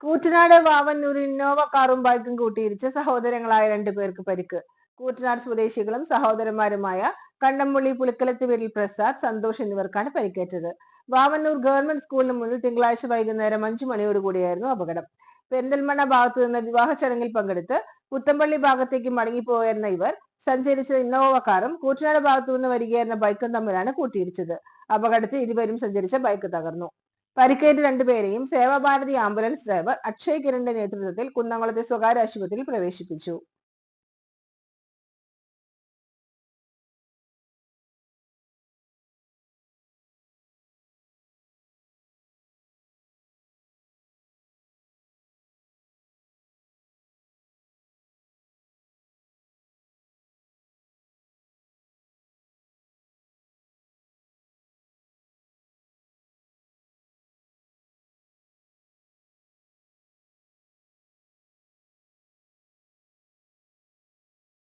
Koottanad വാവന്നൂരിൽ Innova കാറും ബൈക്കും കൂട്ടിയിടിച്ച് സഹോദരങ്ങളായ രണ്ടുപേർക്ക് പരിക്ക്. കൂറ്റനാട് സ്വദേശികളും സഹോദരന്മാരുമായ കണ്ടംപുള്ളി പുളിക്കലത്ത് വീട്ടിൽ പ്രസാദ്, സന്തോഷ് എന്നിവർക്കാണ് പരിക്കേറ്റത്. വാവന്നൂർ ഗവൺമെന്റ് സ്കൂളിന് മുന്നിൽ തിങ്കളാഴ്ച വൈകുന്നേരം 5 മണിയോടുകൂടിയായിരുന്നു അപകടം. പെരിന്തൽമണ്ണ ഭാഗത്തു നിന്ന് വിവാഹ ചടങ്ങിൽ പങ്കെടുത്ത് പുത്തമ്പള്ളി ഭാഗത്തേക്ക് മടങ്ങിപ്പോയിരുന്ന ഇവർ സഞ്ചരിച്ച ഇന്നോവ കാറും കൂറ്റനാട് ഭാഗത്തു നിന്ന് വരികയായിരുന്ന ബൈക്കും തമ്മിലാണ് കൂട്ടിയിടിച്ചത്. അപകടത്തിൽ ഇരുവരും സഞ്ചരിച്ച ബൈക്ക് തകർന്നു. പരിക്കേറ്റ രണ്ടുപേരെയും സേവാഭാരതി ആംബുലൻസ് ഡ്രൈവർ അക്ഷയ് കിരണിന്റെ നേതൃത്വത്തിൽ കുന്നംകുളത്തെ സ്വകാര്യ ആശുപത്രിയിൽ പ്രവേശിപ്പിച്ചു.